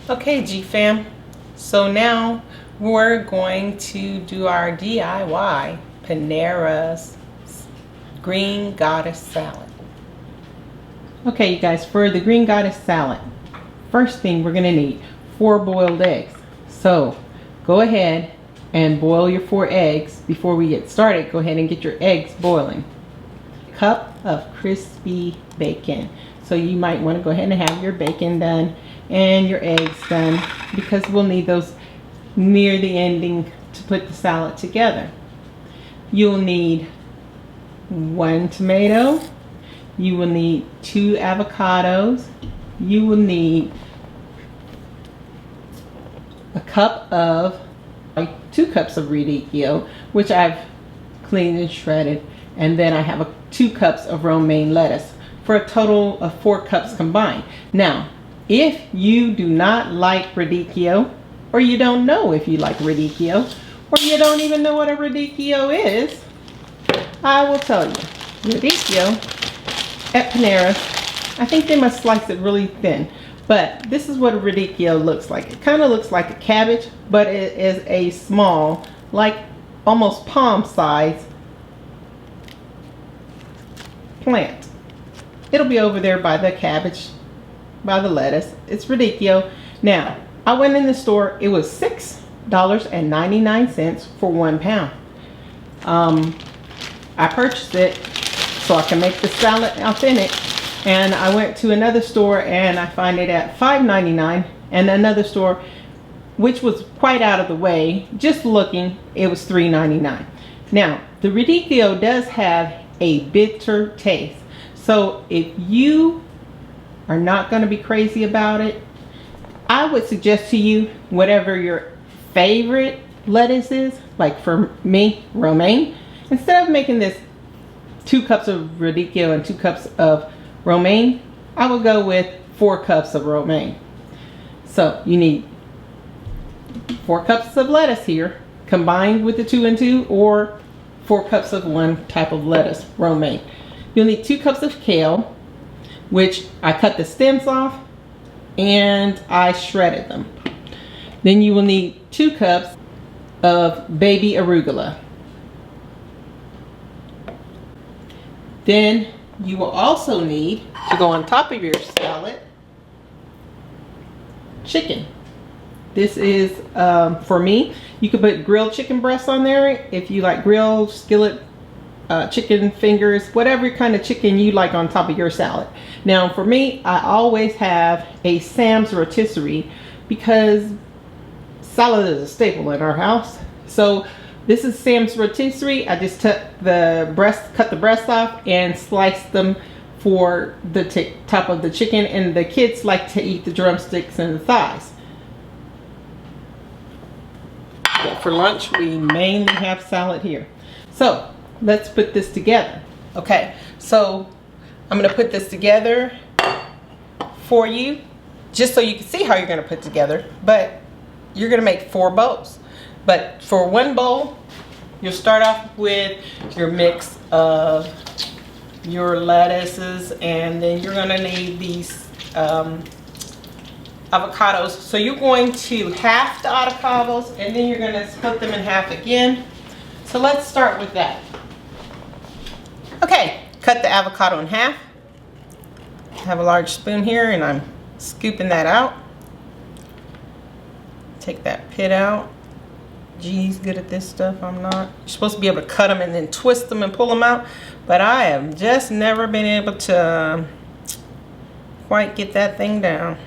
Okay, GFAM, so now we're going to do our DIY Panera's Green Goddess Salad. Okay, you guys, for the Green Goddess Salad, first thing we're going to need 4 boiled eggs. So go ahead and boil your 4 eggs. Before we get started, go ahead and get your eggs boiling. A cup of crispy bacon. So you might want to go ahead and have your bacon done and your eggs done, because we'll need those near the ending to put the salad together. You'll need 1 tomato. You will need 2 avocados. You will need a cup of, 2 cups of radicchio, which I've cleaned and shredded, and then I have 2 cups of romaine lettuce, for a total of 4 cups combined. Now, if you do not like radicchio, or you don't know if you like radicchio, or you don't even know what a radicchio is, I will tell you. Radicchio at Panera, I think they must slice it really thin, but this is what a radicchio looks like. It kind of looks like a cabbage, but it is a small, like almost palm size plant. It'll be over there by the cabbage, by the lettuce. It's radicchio. Now, I went in the store. It was $6.99 for 1 pound. I purchased it so I can make the salad authentic. And I went to another store and I find it at $5.99, and another store, which was quite out of the way, just looking, it was $3.99. Now, the radicchio does have a bitter taste. So if you are not going to be crazy about it, I would suggest to you whatever your favorite lettuce is. Like for me, romaine. Instead of making this 2 cups of radicchio and 2 cups of romaine, I would go with 4 cups of romaine. So you need 4 cups of lettuce here, combined with the 2 and 2, or 4 cups of one type of lettuce, romaine. You'll need 2 cups of kale, which I cut the stems off and I shredded them. Then you will need 2 cups of baby arugula. Then you will also need, to go on top of your salad, chicken. This is, for me, you could put grilled chicken breasts on there if you like grilled, skillet, chicken fingers, whatever kind of chicken you like on top of your salad. Now for me, I always have a Sam's rotisserie because salad is a staple in our house. So this is Sam's rotisserie. I just took the breast, cut the breast off and sliced them for the top of the chicken, and the kids like to eat the drumsticks and the thighs. But for lunch, we mainly have salad here. So let's put this together. Okay, so I'm going to put this together for you, just so you can see how you're going to put together. But you're going to make 4 bowls. But for 1 bowl, you'll start off with your mix of your lettuces, and then you're going to need these avocados. So you're going to half the avocados, and then you're going to split them in half again. So let's start with that. Okay, cut the avocado in half. I have a large spoon here and I'm scooping that out. Take that pit out. Geez, good at this stuff. I'm not. You're supposed to be able to cut them and then twist them and pull them out, but I have just never been able to quite get that thing down.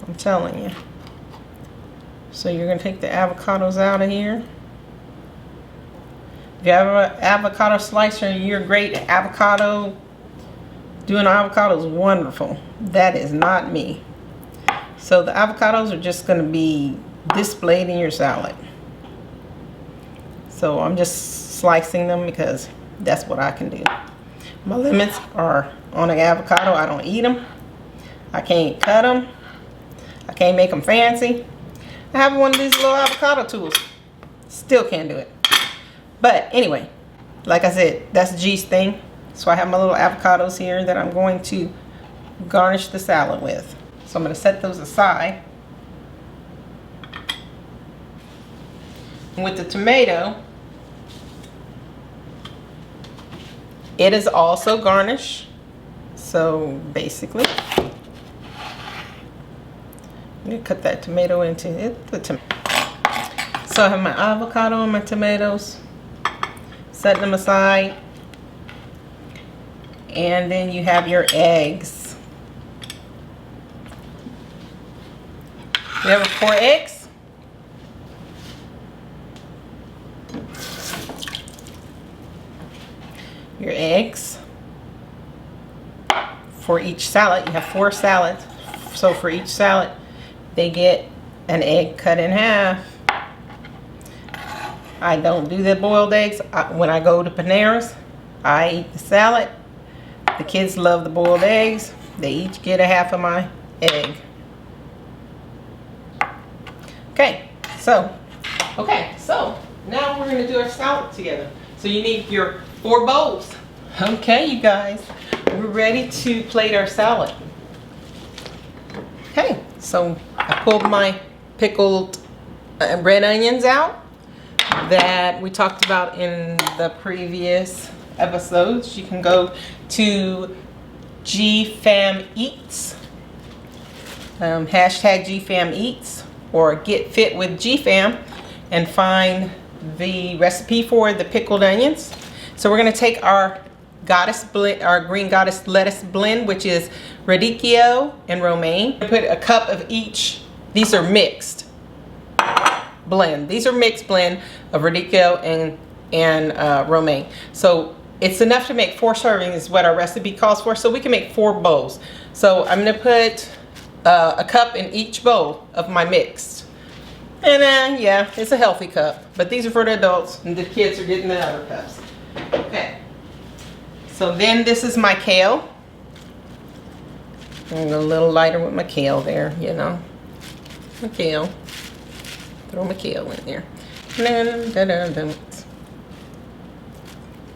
I'm telling you. So you're going to take the avocados out of here. If you have an avocado slicer and you're great at avocado, doing avocado is wonderful. That is not me. So the avocados are just going to be displayed in your salad. So I'm just slicing them because that's what I can do. My limits are on an avocado. I don't eat them. I can't cut them. I can't make them fancy. I have one of these little avocado tools. Still can't do it. But anyway, like I said, that's G's thing. So I have my little avocados here that I'm going to garnish the salad with. So I'm going to set those aside. And with the tomato, it is also garnish. So basically, I'm going to cut that tomato into it. So I have my avocado and my tomatoes, set them aside. And then you have your eggs. You have 4 eggs. Your eggs. For each salad, you have 4 salads. So for each salad, they get an egg cut in half. I don't do the boiled eggs. When I go to Panera's, I eat the salad. The kids love the boiled eggs. They each get a half of my egg. Okay, so now we're gonna do our salad together. So you need your 4 bowls. Okay, you guys, we're ready to plate our salad. Okay, so I pulled my pickled red onions out that we talked about in the previous episodes. You can go to GFAM Eats, hashtag GFAM Eats, or Get Fit with GFAM, and find the recipe for the pickled onions. So we're going to take our goddess blend, our green goddess lettuce blend, which is radicchio and romaine. Put a cup of each. These are mixed blend. These are mixed blend of radicchio and romaine. So it's enough to make 4 servings is what our recipe calls for. So we can make 4 bowls. So I'm going to put a cup in each bowl of my mixed. And yeah, it's a healthy cup. But these are for the adults, and the kids are getting the other cups. Okay. So then this is my kale. I'm a little lighter with my kale there, you know. My kale. Throw my kale in there.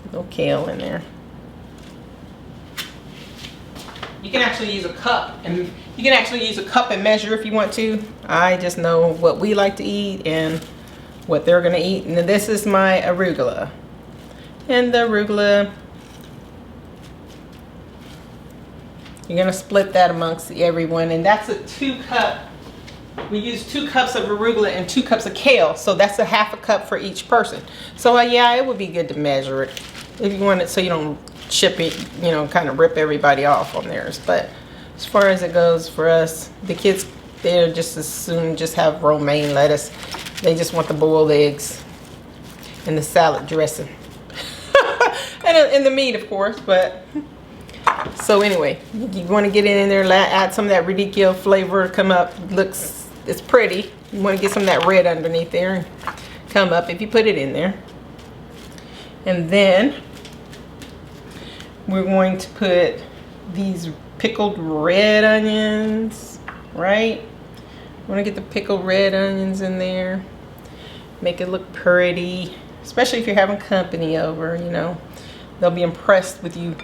Little kale in there. You can actually use a cup, and you can actually use a cup and measure if you want to. I just know what we like to eat and what they're gonna eat. And this is my arugula. And the arugula, you're gonna split that amongst everyone, and that's a 2-cup. We use 2 cups of arugula and 2 cups of kale, so that's a half a cup for each person. So yeah, it would be good to measure it if you want it, so you don't chip it, you know, kind of rip everybody off on theirs. But as far as it goes for us, the kids, they're just as soon just have romaine lettuce. They just want the boiled eggs and the salad dressing. and the meat, of course. But so anyway, you want to get it in there, add some of that radicchio flavor, come up, it's pretty. You want to get some of that red underneath there and come up if you put it in there. And then we're going to put these pickled red onions, right? I want to get the pickled red onions in there, make it look pretty, especially if you're having company over, you know. They'll be impressed with you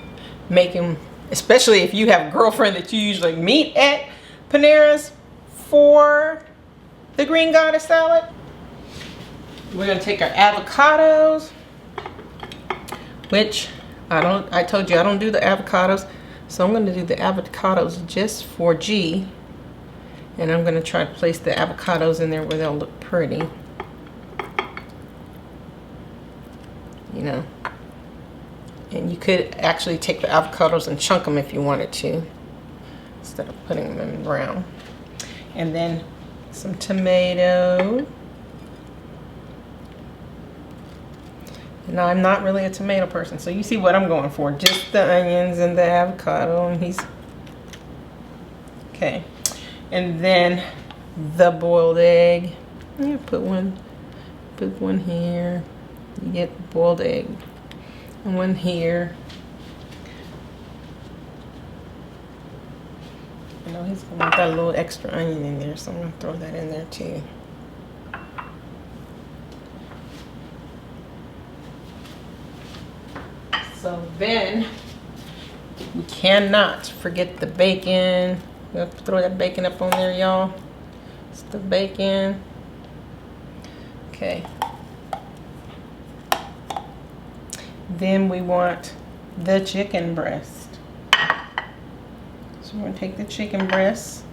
making, especially if you have a girlfriend that you usually meet at Panera's for the green goddess salad. We're going to take our avocados, which I told you I don't do the avocados, so I'm going to do the avocados just for G, and I'm going to try to place the avocados in there where they'll look pretty, you know. And you could actually take the avocados and chunk them if you wanted to, instead of putting them in brown. And then some tomato. Now, I'm not really a tomato person, so you see what I'm going for. Just the onions and the avocado, and he's okay. And then the boiled egg. I'm gonna put one here. You get boiled egg. And one here. I know he's gonna want that little extra onion in there, so I'm gonna throw that in there too. So then we cannot forget the bacon We'll throw that bacon up on there, y'all. It's the bacon. Okay. Then we want the chicken breast. So we're gonna take the chicken breast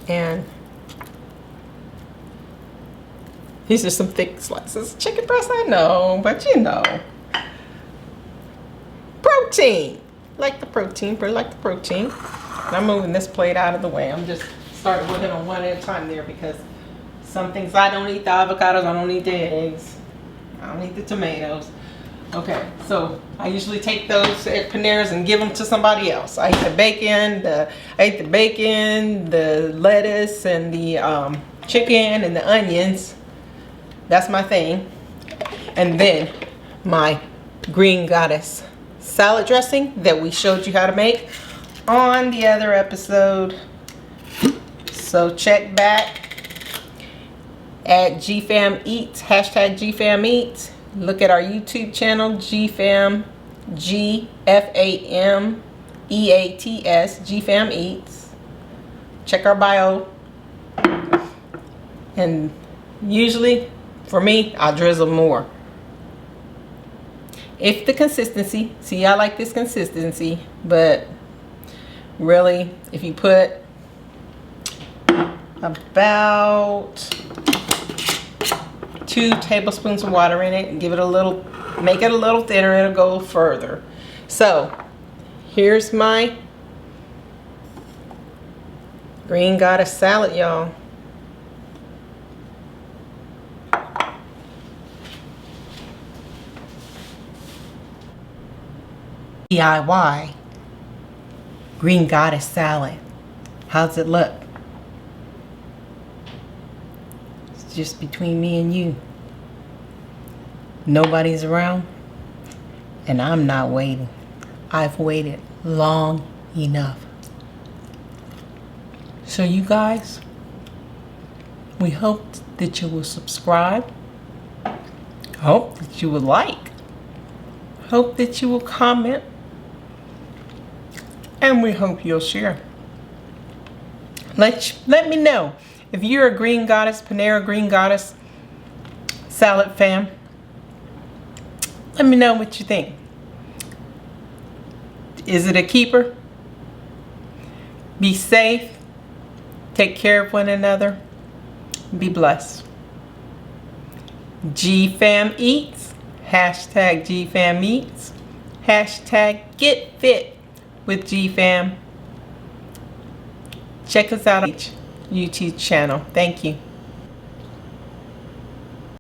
and these are some thick slices. Chicken breast, I know, but you know. Protein. Like the protein, but like the protein. And I'm moving this plate out of the way. I'm just starting with it on one at a time there because some things I don't eat the avocados, I don't eat the eggs, I don't eat the tomatoes. Okay, so I usually take those at Panera's and give them to somebody else. I eat the bacon, the lettuce, and the chicken and the onions. That's my thing. And then my Green Goddess salad dressing that we showed you how to make on the other episode. So check back at GFAM Eats, hashtag GFAM Eats. Look at our YouTube channel, GFAM, GFAM EATS, GFAM Eats. Check our bio. And usually, for me, I'll drizzle more. If the consistency, see, I like this consistency, but really, if you put about 2 tablespoons of water in it and give it a little, make it a little thinner, it'll go further. So here's my Green Goddess salad, y'all. DIY Green Goddess salad. How's it look? It's just between me and you. Nobody's around, and I'm not waiting. I've waited long enough. So you guys, we hope that you will subscribe. Hope that you will like. Hope that you will comment. And we hope you'll share. Let me know if you're a Green Goddess, Panera Green Goddess salad fan. Let me know what you think. Is it a keeper? Be safe. Take care of one another. Be blessed. GFAM Eats. Hashtag GFAM Eats. Hashtag Get Fit with GFAM. Check us out on YouTube channel. Thank you.